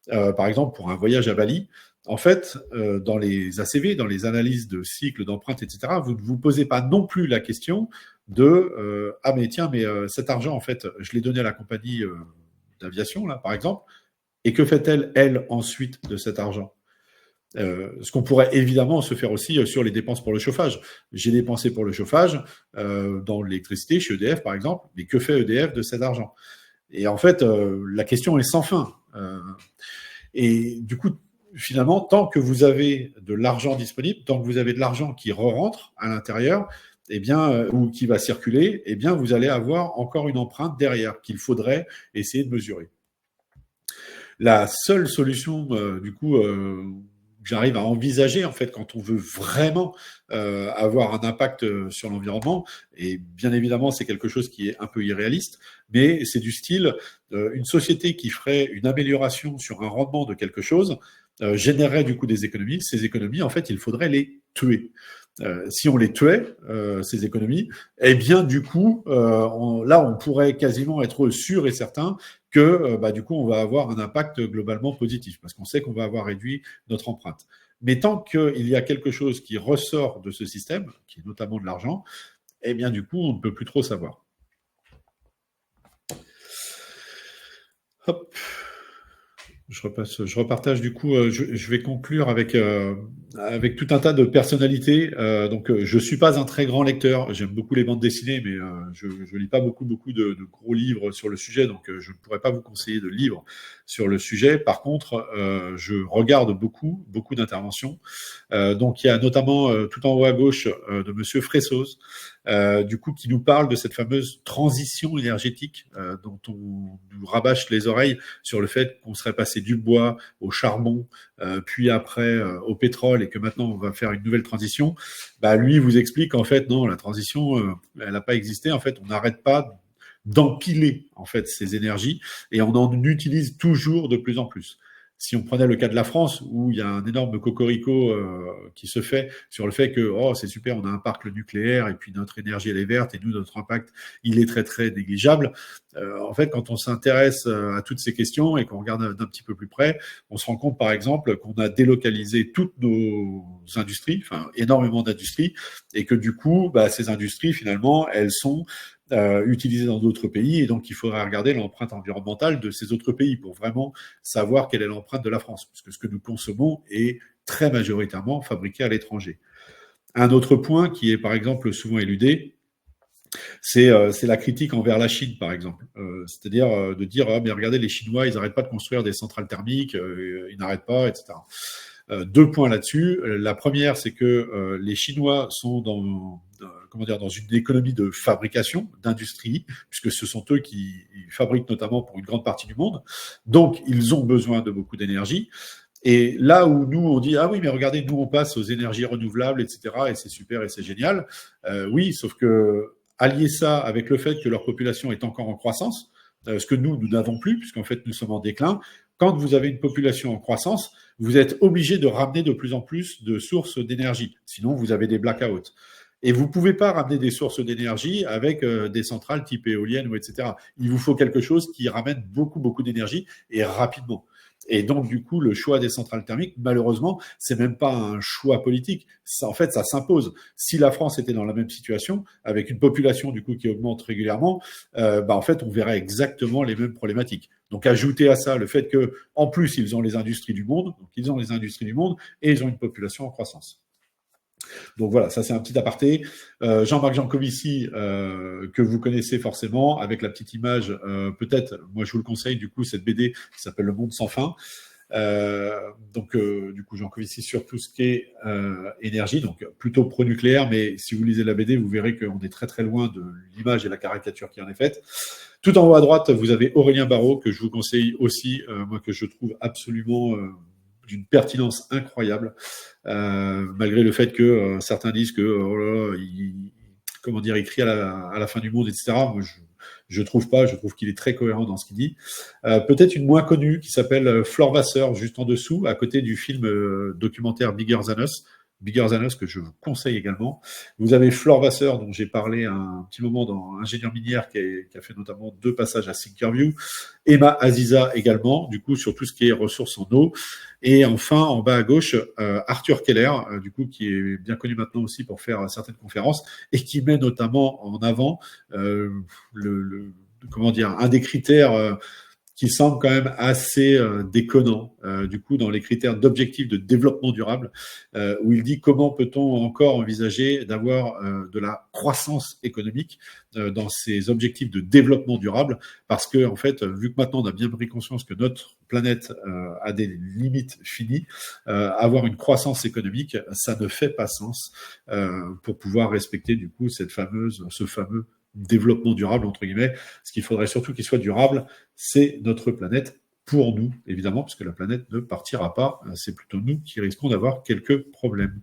par exemple pour un voyage à Bali, en fait, dans les ACV, dans les analyses de cycle, d'empreinte, etc., vous ne vous posez pas non plus la question de ah mais tiens, mais cet argent, en fait, je l'ai donné à la compagnie d'aviation, là, par exemple, et que fait-elle, elle, ensuite de cet argent? Ce qu'on pourrait évidemment se faire aussi sur les dépenses pour le chauffage. J'ai dépensé pour le chauffage dans l'électricité chez EDF, par exemple, mais que fait EDF de cet argent? Et en fait, la question est sans fin. Et du coup, finalement, tant que vous avez de l'argent disponible, tant que vous avez de l'argent qui re-rentre à l'intérieur, eh bien, ou qui va circuler, eh bien, vous allez avoir encore une empreinte derrière qu'il faudrait essayer de mesurer. La seule solution, du coup, j'arrive à envisager, en fait, quand on veut vraiment avoir un impact sur l'environnement, et bien évidemment, c'est quelque chose qui est un peu irréaliste, mais c'est du style, une société qui ferait une amélioration sur un rendement de quelque chose, générerait du coup des économies. Ces économies, en fait, il faudrait les tuer. Si on les tuait, ces économies, eh bien, du coup, là, on pourrait quasiment être sûr et certain que, du coup, on va avoir un impact globalement positif, parce qu'on sait qu'on va avoir réduit notre empreinte. Mais tant qu'il y a quelque chose qui ressort de ce système, qui est notamment de l'argent, eh bien, du coup, on ne peut plus trop savoir. Hop. Je repartage du coup, je vais conclure avec tout un tas de personnalités. Donc, je suis pas un très grand lecteur. J'aime beaucoup les bandes dessinées, mais je lis pas beaucoup de gros livres sur le sujet. Donc, je ne pourrais pas vous conseiller de livres sur le sujet. Par contre, je regarde beaucoup d'interventions. Donc, il y a notamment tout en haut à gauche de Monsieur Fressos, du coup, qui nous parle de cette fameuse transition énergétique dont on nous rabâche les oreilles sur le fait qu'on serait passé du bois au charbon, puis après au pétrole, et que maintenant on va faire une nouvelle transition. Lui vous explique qu'en fait non, la transition elle n'a pas existé. En fait, on n'arrête pas d'empiler en fait ces énergies et on en utilise toujours de plus en plus. Si on prenait le cas de la France, où il y a un énorme cocorico qui se fait sur le fait que oh c'est super, on a un parc nucléaire et puis notre énergie elle est verte et nous notre impact il est très très négligeable. En fait, quand on s'intéresse à toutes ces questions et qu'on regarde d'un petit peu plus près, on se rend compte par exemple qu'on a délocalisé toutes nos industries, enfin énormément d'industries, et que du coup, ces industries finalement elles sont utilisées dans d'autres pays, et donc il faudrait regarder l'empreinte environnementale de ces autres pays pour vraiment savoir quelle est l'empreinte de la France, puisque ce que nous consommons est très majoritairement fabriqué à l'étranger. Un autre point qui est par exemple souvent éludé, c'est la critique envers la Chine, par exemple. C'est-à-dire de dire mais regardez, les Chinois, ils n'arrêtent pas de construire des centrales thermiques, ils n'arrêtent pas, etc. Deux points là-dessus. La première, c'est que les Chinois sont dans une économie de fabrication, d'industrie, puisque ce sont eux qui fabriquent notamment pour une grande partie du monde. Donc, ils ont besoin de beaucoup d'énergie. Et là où nous, on dit, ah oui, mais regardez, nous, on passe aux énergies renouvelables, etc., et c'est super et c'est génial. Oui, sauf que allier ça avec le fait que leur population est encore en croissance, ce que nous n'avons plus, puisqu'en fait, nous sommes en déclin. Quand vous avez une population en croissance, vous êtes obligé de ramener de plus en plus de sources d'énergie. Sinon, vous avez des blackouts. Et vous ne pouvez pas ramener des sources d'énergie avec des centrales type éoliennes ou etc. Il vous faut quelque chose qui ramène beaucoup d'énergie et rapidement. Et donc, du coup, le choix des centrales thermiques, malheureusement, c'est même pas un choix politique. Ça, en fait, ça s'impose. Si la France était dans la même situation, avec une population, du coup, qui augmente régulièrement, en fait, on verrait exactement les mêmes problématiques. Donc, ajouter à ça le fait que, en plus, ils ont les industries du monde, donc ils ont les industries du monde, et ils ont une population en croissance. Donc voilà, ça c'est un petit aparté. Jean-Marc Jancovici, que vous connaissez forcément, avec la petite image, peut-être, moi je vous le conseille, du coup, cette BD qui s'appelle Le Monde sans fin. Du coup, Jancovici sur tout ce qui est énergie, donc plutôt pro-nucléaire, mais si vous lisez la BD, vous verrez qu'on est très très loin de l'image et la caricature qui en est faite. Tout en haut à droite, vous avez Aurélien Barraud, que je vous conseille aussi, moi que je trouve absolument d'une pertinence incroyable, malgré le fait que certains disent que il crie à la fin du monde, etc. Moi, je trouve pas, je trouve qu'il est très cohérent dans ce qu'il dit. Peut-être une moins connue qui s'appelle Flore Vasseur, juste en dessous, à côté du film documentaire Bigger Than Us, Bigger Than Us, que je vous conseille également. Vous avez Flore Vasseur, dont j'ai parlé un petit moment dans Ingénieur minière, qui a fait notamment 2 passages à Thinkerview. Emma Aziza également, du coup, sur tout ce qui est ressources en eau. Et enfin, en bas à gauche, Arthur Keller, du coup, qui est bien connu maintenant aussi pour faire certaines conférences et qui met notamment en avant comment dire, un des critères qui semble quand même assez déconnant, du coup, dans les critères d'objectifs de développement durable, où il dit comment peut-on encore envisager d'avoir de la croissance économique dans ces objectifs de développement durable, parce que, en fait, vu que maintenant on a bien pris conscience que notre planète a des limites finies, avoir une croissance économique, ça ne fait pas sens pour pouvoir respecter, du coup, ce fameux développement durable, entre guillemets. Ce qu'il faudrait surtout qu'il soit durable, c'est notre planète pour nous, évidemment, parce que la planète ne partira pas. C'est plutôt nous qui risquons d'avoir quelques problèmes.